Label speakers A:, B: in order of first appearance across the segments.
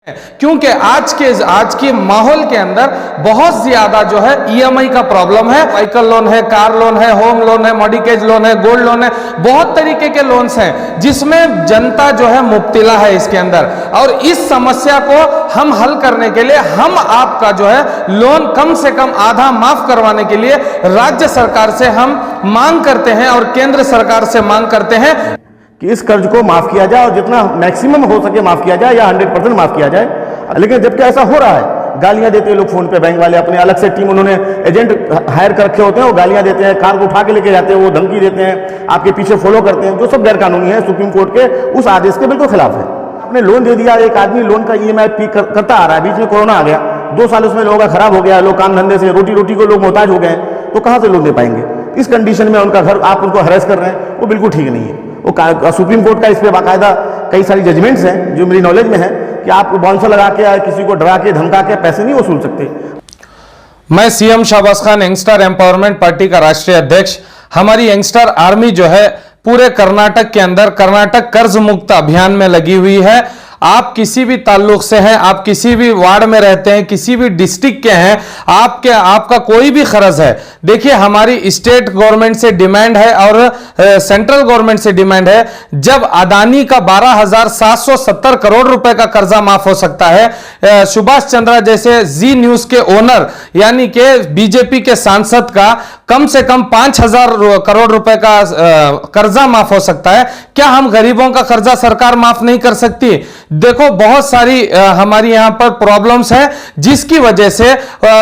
A: क्योंकि आज के माहौल के अंदर बहुत ज्यादा जो है ईएमआई का प्रॉब्लम है। व्हीकल लोन है, कार लोन है, होम लोन है, मॉर्गेज लोन है, गोल्ड लोन है, बहुत तरीके के लोन्स हैं जिसमें जनता जो है मुब्तिला है इसके अंदर। और इस समस्या को हम हल करने के लिए हम आपका जो है लोन कम से कम आधा माफ करवाने के लिए राज्य सरकार से हम मांग करते हैं और केंद्र सरकार से मांग करते हैं
B: कि इस कर्ज को माफ किया जाए और जितना मैक्सिमम हो सके माफ किया जाए या 100% माफ किया जाए। लेकिन जबकि ऐसा हो रहा है, गालियां देते हैं लोग फोन पे, बैंक वाले अपने अलग से टीम उन्होंने एजेंट हायर कर रखे होते हैं, वो गालियां देते हैं, कार को उठा के लेके जाते हैं, वो धमकी देते हैं, आपके पीछे फॉलो करते हैं, जो सब गैर कानूनी है, सुप्रीम कोर्ट के उस आदेश के बिल्कुल खिलाफ है। आपने लोन दे दिया, एक आदमी लोन का ईएमआई पे करता आ रहा है, बीच में कोरोना आ गया, 2 साल उसमें लोगों का खराब हो गया, लोग काम धंधे से रोटी को लोग मोहताज हो गए, तो कहां से लोन दे पाएंगे? इस कंडीशन में उनका घर आप उनको हरेस कर रहे हैं, वो बिल्कुल ठीक नहीं है। वो सुप्रीम कोर्ट का इस पे बाकायदा कई सारी जजमेंट्स हैं जो मेरी नॉलेज में है कि आप बाउंसर लगा के किसी को डरा के धमका के पैसे नहीं वसूल सकते।
A: मैं CM Shahbaz Khan youngster empowerment party का राष्ट्रीय अध्यक्ष। हमारी यंगस्टर आर्मी जो है पूरे कर्नाटक के अंदर कर्नाटक कर्ज मुक्त अभियान में लगी हुई है। आप किसी भी ताल्लुक से हैं, आप किसी भी वार्ड में रहते हैं, किसी भी डिस्ट्रिक्ट के हैं, आपका कोई भी खर्च है, देखिए हमारी स्टेट गवर्नमेंट से डिमांड है और सेंट्रल गवर्नमेंट से डिमांड है, जब अदानी का 12,770 करोड़ रुपए का कर्जा माफ हो सकता है, सुभाष चंद्रा जैसे जी न्यूज के ओनर यानी कि बीजेपी के सांसद का कम से कम 5,000 करोड़ रुपए का कर्जा माफ हो सकता है, क्या हम गरीबों का कर्जा सरकार माफ नहीं कर सकती? देखो बहुत सारी हमारी यहां पर प्रॉब्लम्स हैं जिसकी वजह से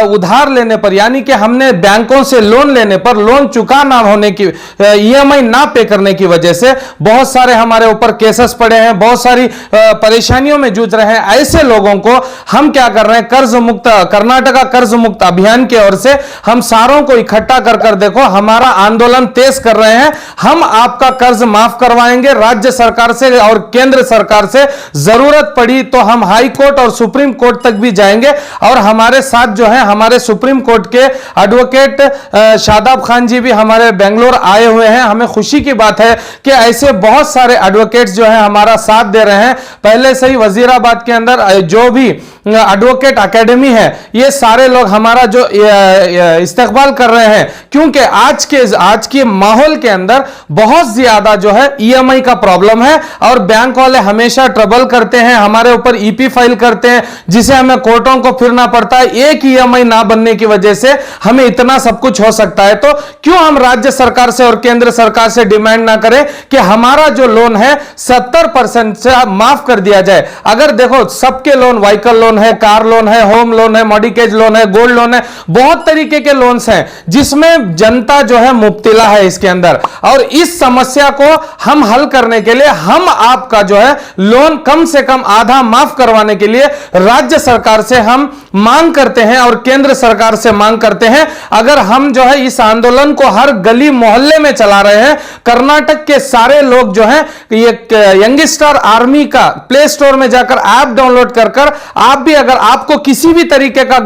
A: उधार लेने पर यानी कि हमने बैंकों से लोन लेने पर लोन चुका ना होने की ईएमआई ना पे करने की वजह से बहुत सारे हमारे ऊपर केसेस पड़े हैं, बहुत सारी परेशानियों में जूझ रहे हैं। ऐसे लोगों को हम क्या कर रहे हैं, कर्ज मुक्त कर्नाटका कर्ज मुक्त अभियान की ओर से हम सारों को इकट्ठा कर देखो हमारा आंदोलन तेज कर रहे हैं। हम आपका कर्ज माफ करवाएंगे राज्य सरकार से और केंद्र सरकार से, जरूरत पड़ी तो हम हाई कोर्ट और सुप्रीम कोर्ट तक भी जाएंगे। और हमारे साथ जो है हमारे सुप्रीम कोर्ट के एडवोकेट शादाब खान जी भी हमारे बेंगलोर आए हुए हैं। हमें खुशी की बात है कि ऐसे बहुत सारे एडवोकेट्स जो है हमारा साथ दे रहे हैं। पहले से ही वजीराबाद के अंदर जो भी एडवोकेट एकेडमी है, ये सारे लोग हमारा जो इस्तेकबाल कर रहे हैं, क्योंकि आज के माहौल के अंदर बहुत ज्यादा जो है ईएमआई का प्रॉब्लम है और बैंक वाले हमेशा ट्रबल करते हैं, हमारे ऊपर ईपी फाइल करते हैं जिसे हमें कोर्टों को फिरना पड़ता है। एक ईएमआई ना बनने की वजह से हमें इतना सब कुछ हो सकता है। तो क्यों हम राज्य सरकार से और केंद्र सरकार से डिमांड ना करें कि हमारा जो लोन है 70% से माफ कर दिया जाए? अगर देखो सबके लोन, व्हीकल लोन है, कार लोन है, होम लोन है, मॉर्गेज लोन है, गोल्ड लोन है, बहुत तरीके के लोन्स हैं जिसमें जनता जो है मुब्तिला है इसके अंदर। और इस समस्या को हम हल करने के लिए हम आपका जो है लोन कम से कम आधा माफ करवाने के लिए राज्य सरकार से हम मांग करते हैं और केंद्र सरकार से मांग करते हैं। अगर हम जो है इस आंदोलन को हर गली मोहल्ले में चला रहे हैं, कर्नाटक के सारे लोग जो हैं ये यंगस्टर आर्मी का प्ले स्टोर में जाकर ऐप डाउनलोड कर आप भी, अगर आपको किसी भी तरीके का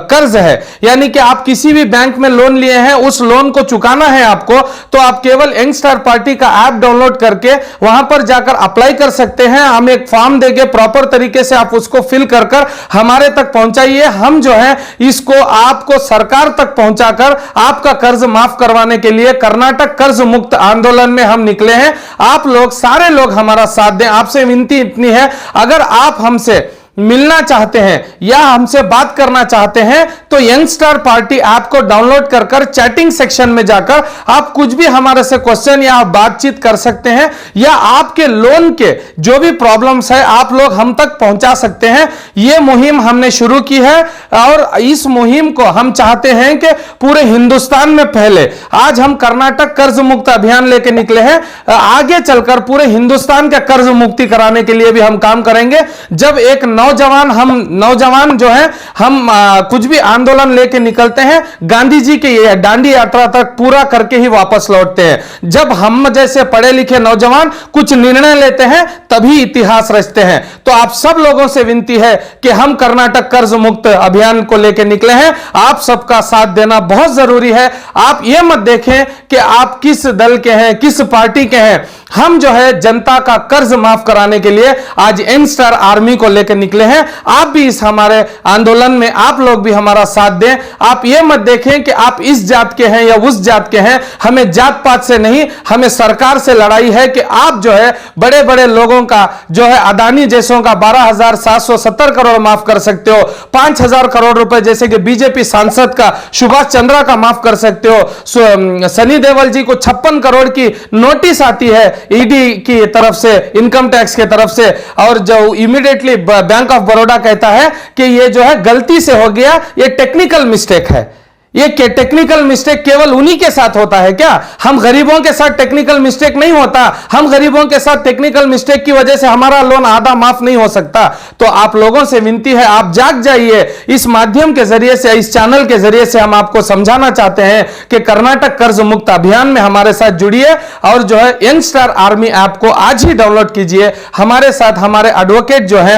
A: कर्ज है यानी कि आप किसी भी बैंक में लोन लिए हैं, उस लोन को चुकाना है आपको, तो आप केवल यंगस्टर पार्टी का ऐप डाउनलोड करके वहां पर जाकर अप्लाई कर सकते हैं। हम एक फॉर्म देंगे, प्रॉपर तरीके से आप उसको फिल कर हमारे तक पहुंचाइए। हम जो है इसको आपको सरकार तक पहुंचाकर आपका कर्ज माफ करवाने के लिए कर्नाटक कर्ज मुक्त आंदोलन में हम निकले हैं। आप लोग सारे लोग हमारा साथ दें। आपसे विनती इतनी है, अगर आप हमसे मिलना चाहते हैं या हमसे बात करना चाहते हैं तो यंगस्टर पार्टी ऐप को डाउनलोड कर चैटिंग सेक्शन में जाकर आप कुछ भी हमारे से क्वेश्चन या बातचीत कर सकते हैं, या आपके लोन के जो भी प्रॉब्लम्स है आप लोग हम तक पहुंचा सकते हैं। यह मुहिम हमने शुरू की है और इस मुहिम को हम चाहते हैं कि पूरे हिंदुस्तान में फैले। आज हम कर्नाटक कर्ज मुक्त अभियान लेके निकले हैं, आगे चलकर पूरे हिंदुस्तान का कर्ज मुक्ति कराने के लिए भी हम काम करेंगे। जब एक नौजवान जो है हम कुछ भी आंदोलन लेके निकलते हैं, गांधी जी के दांडी यात्रा तक पूरा करके ही वापस लौटते हैं। जब हम जैसे पढ़े लिखे नौजवान कुछ निर्णय लेते हैं तभी इतिहास रचते हैं। तो आप सब लोगों से विनती है कि हम कर्नाटक कर्ज मुक्त अभियान को लेकर निकले हैं, आप सबका साथ देना बहुत जरूरी है। आप यह मत देखें कि आप किस दल के हैं, किस पार्टी के हैं। हम जो है जनता का कर्ज माफ कराने के लिए आज यंगस्टर आर्मी को लेकर निकले निकले हैं। आप भी इस हमारे आंदोलन में आप लोग भी हमारा साथ दें। आप ये मत देखें कि आप इस जात के हैं या उस जात के हैं। हमें जात पात से नहीं, हमें सरकार से लड़ाई है कि आप जो है बड़े बड़े लोगों का जो है अदानी जैसों का 12,770 करोड़ माफ कर सकते हो, 5,000 करोड़ रुपए जैसे कि बीजेपी सांसद का सुभाष चंद्रा का माफ कर सकते हो। सनी देओल जी को 56 करोड़ की नोटिस आती है ईडी की तरफ से, इनकम टैक्स की तरफ से, और जो इमीडिएटली बैंक ऑफ बड़ौदा कहता है कि ये जो है गलती से हो गया, ये टेक्निकल मिस्टेक है। ये टेक्निकल मिस्टेक केवल उन्हीं के साथ होता है क्या? हम गरीबों के साथ टेक्निकल मिस्टेक नहीं होता। हम गरीबों के साथ टेक्निकल मिस्टेक की वजह से हमारा लोन आधा माफ नहीं हो सकता। तो आप लोगों से विनती है, आप जाग जाइए। इस माध्यम के जरिए से, इस चैनल के जरिए से हम आपको समझाना चाहते हैं कि कर्नाटक कर्ज मुक्त अभियान में हमारे साथ जुड़िए और जो है यंगस्टार आर्मी ऐप को आज ही डाउनलोड कीजिए। हमारे साथ हमारे एडवोकेट जो है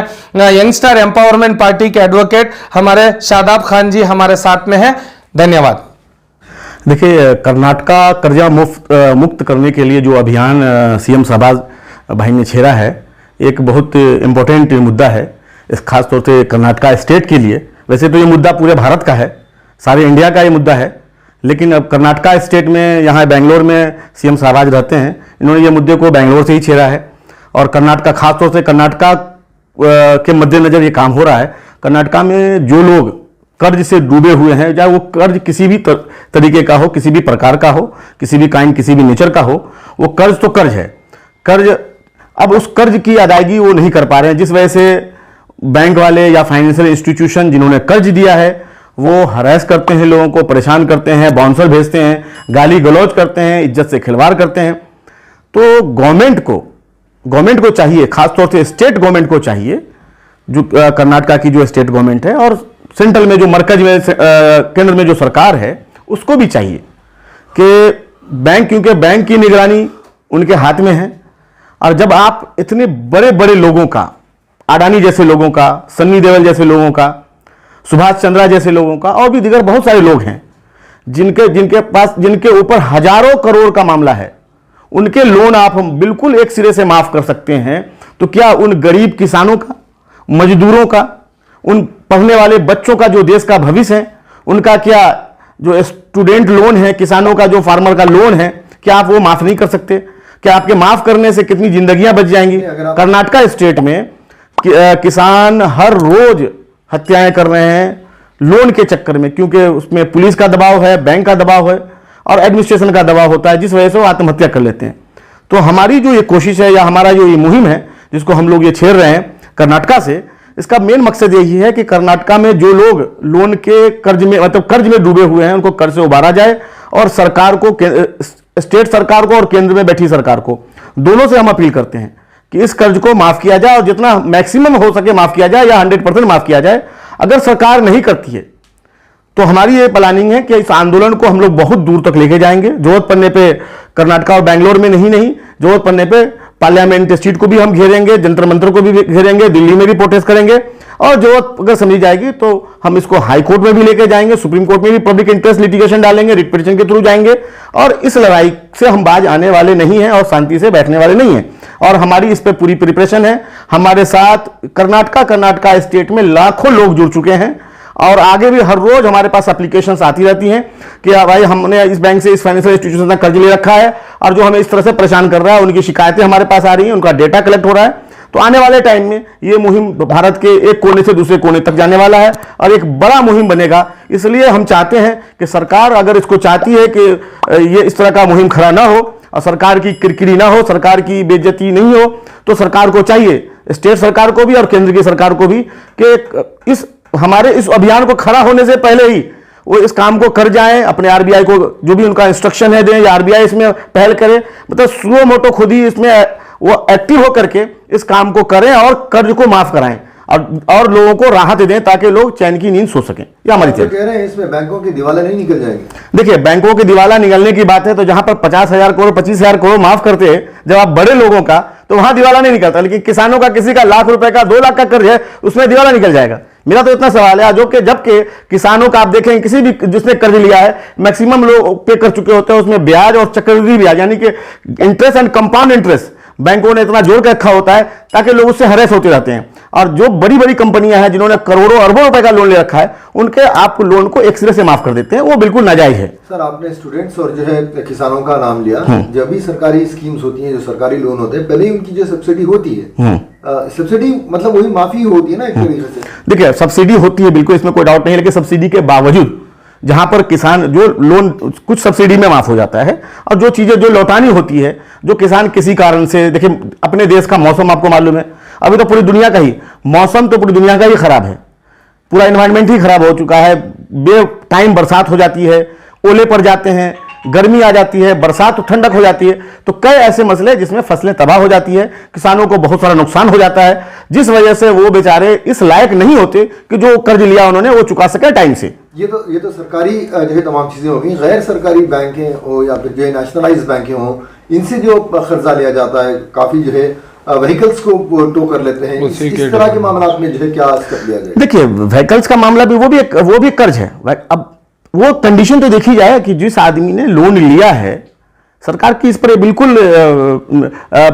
A: यंगस्टार एम्पावरमेंट पार्टी के एडवोकेट हमारे शादाब खान जी हमारे साथ में है। धन्यवाद।
B: देखिए, कर्नाटका कर्जा मुक्त करने के लिए जो अभियान सीएम शहबाज भाई ने छेड़ा है, एक बहुत इम्पोर्टेंट मुद्दा है, इस खास तौर से कर्नाटका स्टेट के लिए। वैसे तो ये मुद्दा पूरे भारत का है, सारे इंडिया का ये मुद्दा है, लेकिन अब कर्नाटका स्टेट में, यहाँ बेंगलोर में सीएम शहबाज रहते हैं, इन्होंने ये मुद्दे को बेंगलोर से ही छेड़ा है। और कर्नाटका, खास तौर से कर्नाटका के मद्देनजर ये काम हो रहा है। कर्नाटका में जो लोग कर्ज से डूबे हुए हैं, चाहे वो कर्ज किसी भी तरीके का हो, किसी भी प्रकार का हो, किसी भी काइंड, किसी भी नेचर का हो, वो कर्ज तो कर्ज है। कर्ज, अब उस कर्ज की अदायगी वो नहीं कर पा रहे हैं, जिस वजह से बैंक वाले या फाइनेंशियल इंस्टीट्यूशन जिन्होंने कर्ज दिया है वो हरास करते हैं, लोगों को परेशान करते हैं, बाउंसर भेजते हैं, गाली गलौज करते हैं, इज्जत से खिलवाड़ करते हैं। तो गवर्नमेंट को चाहिए, खासतौर से स्टेट गवर्नमेंट को चाहिए, जो कर्नाटका की जो स्टेट गवर्नमेंट है और सेंट्रल में जो मरकज में केंद्र में जो सरकार है, उसको भी चाहिए कि बैंक, क्योंकि बैंक की निगरानी उनके हाथ में है। और जब आप इतने बड़े बड़े लोगों का, अडानी जैसे लोगों का, सन्नी देओल जैसे लोगों का, सुभाष चंद्रा जैसे लोगों का, और भी दीगर बहुत सारे लोग हैं जिनके ऊपर हजारों करोड़ का मामला है, उनके लोन आप हम बिल्कुल एक सिरे से माफ कर सकते हैं, तो क्या उन गरीब किसानों का, मजदूरों का, उन पढ़ने वाले बच्चों का जो देश का भविष्य है, उनका क्या जो स्टूडेंट लोन है, किसानों का जो फार्मर का लोन है, क्या आप वो माफ नहीं कर सकते? क्या आपके माफ करने से कितनी जिंदगियां बच जाएंगी? कर्नाटका स्टेट में किसान हर रोज हत्याएं कर रहे हैं लोन के चक्कर में, क्योंकि उसमें पुलिस का दबाव है, बैंक का दबाव है और एडमिनिस्ट्रेशन का दबाव होता है, जिस वजह से वो आत्महत्या कर लेते हैं। तो हमारी जो ये कोशिश है या हमारा जो ये मुहिम है, जिसको हम लोग ये छेड़ रहे हैं कर्नाटका से, इसका मेन मकसद यही है कि कर्नाटका में जो लोग लोन के कर्ज में, मतलब कर्ज में डूबे हुए हैं, उनको कर्ज से उबारा जाए और सरकार को, स्टेट सरकार को और केंद्र में बैठी सरकार को, दोनों से हम अपील करते हैं कि इस कर्ज को माफ किया जाए और जितना मैक्सिमम हो सके माफ किया जाए या 100% माफ किया जाए। अगर सरकार नहीं करती है तो हमारी ये प्लानिंग है कि इस आंदोलन को हम लोग बहुत दूर तक लेके जाएंगे। जरूरत पड़ने पे कर्नाटका और बेंगलोर में नहीं जरूरत पड़ने पे पार्लियामेंट स्ट्रीट को भी हम घेरेंगे, जंतर मंतर को भी घेरेंगे, दिल्ली में भी प्रोटेस्ट करेंगे, और जरूरत अगर समझी जाएगी तो हम इसको हाई कोर्ट में भी लेके जाएंगे, सुप्रीम कोर्ट में भी पब्लिक इंटरेस्ट लिटिगेशन डालेंगे, रिट पिटीशन के थ्रू जाएंगे। और इस लड़ाई से हम बाज आने वाले नहीं हैं और शांति से बैठने वाले नहीं हैं, और हमारी इस पर पूरी प्रिपरेशन है। हमारे साथ कर्नाटका स्टेट में लाखों लोग जुड़ चुके हैं और आगे भी हर रोज हमारे पास एप्लीकेशंस आती रहती हैं कि भाई हमने इस बैंक से, इस फाइनेंशियल इंस्टीट्यूशन से कर्ज ले रखा है और जो हमें इस तरह से परेशान कर रहा है, उनकी शिकायतें हमारे पास आ रही हैं, उनका डेटा कलेक्ट हो रहा है। तो आने वाले टाइम में ये मुहिम भारत के एक कोने से दूसरे कोने तक जाने वाला है और एक बड़ा मुहिम बनेगा। इसलिए हम चाहते हैं कि सरकार अगर इसको चाहती है कि ये इस तरह का मुहिम खड़ा ना हो और सरकार की किरकिरी ना हो, सरकार की बेइज्जती नहीं हो, तो सरकार को चाहिए, स्टेट सरकार को भी और केंद्र की सरकार को भी, कि हमारे इस अभियान को खड़ा होने से पहले ही वो इस काम को कर जाएं, अपने आरबीआई को जो भी उनका इंस्ट्रक्शन है दें या आरबीआई इसमें पहल करे, मतलब सुओ मोटो खुद ही इसमें वो एक्टिव होकर के इस काम को करें और कर्ज को माफ कराएं और लोगों को राहत दें ताकि लोग चैन की नींद सो सकें। ये हमारी
C: कह रहे हैं इसमें बैंकों की दिवाला नहीं निकल जाएगी।
B: देखिए, बैंकों की दिवाला निकलने की बात है तो जहां पर 50,000 करोड़ 25,000 करोड़ माफ करते हैं जब आप बड़े लोगों का, तो वहां दिवाला नहीं निकलता, लेकिन किसानों का किसी का लाख रुपए का 2 लाख का कर्ज है उसमें दिवाला निकल जाएगा। मेरा तो इतना सवाल है, जबकि किसानों का आप देखें, किसी भी जिसने कर्ज लिया है मैक्सिमम लोग पे कर चुके होते हैं, उसमें ब्याज और चक्रवृद्धि ब्याज यानी कि इंटरेस्ट एंड कंपाउंड इंटरेस्ट बैंकों ने इतना जोड़ के रखा होता है ताकि लोग उससे हरेस होते रहते हैं। और जो बड़ी बड़ी कंपनियां हैं जिन्होंने करोड़ों अरबों रुपए का लोन ले रखा है, उनके आप लोन को एक सिरे से माफ कर देते हैं, वो बिल्कुल नाजायज है।
C: सर, आपने स्टूडेंट्स और जो है किसानों का नाम लिया। जब भी सरकारी स्कीम्स होती हैं, जो सरकारी लोन होते हैं, पहले ही उनकी जो सब्सिडी होती है, सब्सिडी मतलब वही माफी होती है ना एक तरीके से।
B: देखिए, सब्सिडी होती है बिल्कुल, इसमें कोई डाउट नहीं है, लेकिन सब्सिडी के बावजूद जहां पर किसान जो लोन कुछ सब्सिडी में माफ हो जाता है, और जो चीजें जो लौटानी होती है, जो किसान किसी कारण से, देखिए अपने देश का मौसम आपको मालूम है, अभी तो पूरी दुनिया का ही मौसम तो पूरी दुनिया का ही खराब है, पूरा एनवायरनमेंट ही खराब हो चुका है। बे टाइम बरसात हो जाती है, ओले पड़ जाते हैं, गर्मी आ जाती है, बरसात तो ठंडक हो जाती है, तो कई ऐसे मसले हैं जिसमें फसलें तबाह हो जाती है, किसानों को बहुत सारा नुकसान हो जाता है, जिस वजह से वो बेचारे इस लायक नहीं होते कि जो कर्ज लिया उन्होंने वो चुका सके टाइम से।
C: ये तो सरकारी जो है तमाम चीजें होगी। गैर सरकारी बैंकें हो या फिर जो है नेशनलाइज बैंकें हो, इनसे जो कर्जा लिया जाता है, काफी जो है व्हीकल्स को टो कर लेते हैं, इस तरह के मामला में जो है क्या स्टेप लिया जाए?
B: देखिए, व्हीकल्स का मामला भी वो भी एक कर्ज है। अब वो कंडीशन तो देखी जाए कि जिस आदमी ने लोन लिया है, सरकार की इस पर बिल्कुल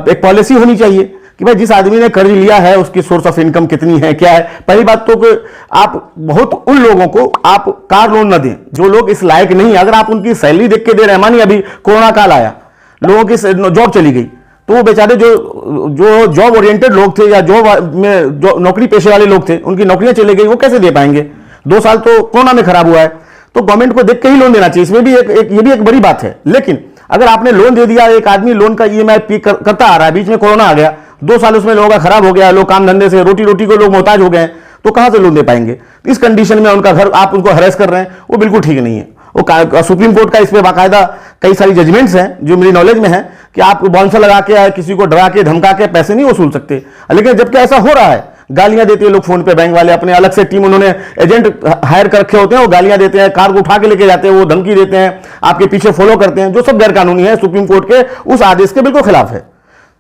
B: एक पॉलिसी होनी चाहिए कि भाई जिस आदमी ने कर्ज लिया है उसकी सोर्स ऑफ इनकम कितनी है, क्या है। पहली बात तो कि आप बहुत उन लोगों को आप कार लोन न दें जो लोग इस लायक नहीं। अगर आप उनकी सैलरी देख के दे रहे हैं, मानिए अभी कोरोना काल आया, लोगों की जॉब चली गई, तो वो बेचारे जो जॉब ओरिएंटेड लोग थे या जॉब में जो नौकरी पेशे वाले लोग थे, उनकी नौकरियां चली गई, वो कैसे दे पाएंगे? 2 साल तो कोरोना में खराब हुआ है, तो गवर्नमेंट को देख के ही लोन देना चाहिए। इसमें भी ये भी एक बड़ी बात है। लेकिन अगर आपने लोन दे दिया, एक आदमी लोन का ईएमआई पे करता आ रहा है, बीच में कोरोना आ गया, 2 साल उसमें लोगों का खराब हो गया, लोग काम धंधे से रोटी को लोग मोहताज हो गए, तो कहां से लोन दे पाएंगे? इस कंडीशन में उनका घर आप उनको हरेस कर रहे हैं, वो बिल्कुल ठीक नहीं है। वो सुप्रीम कोर्ट का इस पर बाकायदा कई सारी जजमेंट्स हैं जो मेरी नॉलेज में है कि आप बाउंसर लगा के किसी को डरा के धमका के पैसे नहीं वसूल सकते। लेकिन जबकि ऐसा हो रहा है, गालियां देते हैं लोग फोन पे, बैंक वाले अपने अलग से टीम, उन्होंने एजेंट हायर कर रखे होते हैं, वो गालियां देते हैं, कार को उठा के लेके जाते हैं, वो धमकी देते हैं, आपके पीछे फॉलो करते हैं, जो सब गैरकानूनी है, सुप्रीम कोर्ट के उस आदेश के बिल्कुल खिलाफ है।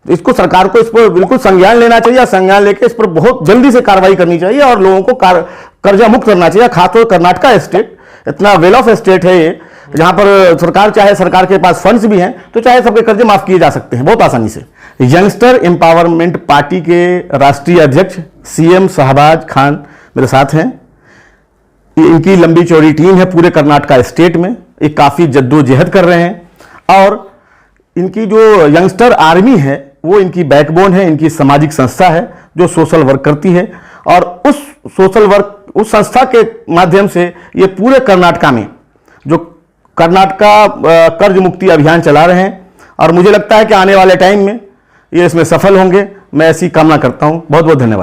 B: इसको सरकार को इस पर बिल्कुल संज्ञान लेना चाहिए, संज्ञान लेकर इस पर बहुत जल्दी से कार्रवाई करनी चाहिए और लोगों को कर्जा मुक्त करना चाहिए। खासतौर कर्नाटका स्टेट इतना वेल ऑफ स्टेट है ये, जहां पर सरकार चाहे, सरकार के पास फंड्स भी हैं, तो चाहे सबके कर्जे माफ किए जा सकते हैं बहुत आसानी से। यंगस्टर एम्पावरमेंट पार्टी के राष्ट्रीय अध्यक्ष सीएम शहबाज खान मेरे साथ हैं। इनकी लंबी चौड़ी टीम है पूरे कर्नाटका स्टेट में, ये काफी जद्दोजहद कर रहे हैं और इनकी जो यंगस्टर आर्मी है वो इनकी बैकबोन है, इनकी सामाजिक संस्था है जो सोशल वर्क करती है और उस सोशल वर्क, उस संस्था के माध्यम से ये पूरे कर्नाटका में जो कर्नाटका कर्ज मुक्ति अभियान चला रहे हैं और मुझे लगता है कि आने वाले टाइम में ये इसमें सफल होंगे। मैं ऐसी कामना करता हूं। बहुत बहुत धन्यवाद।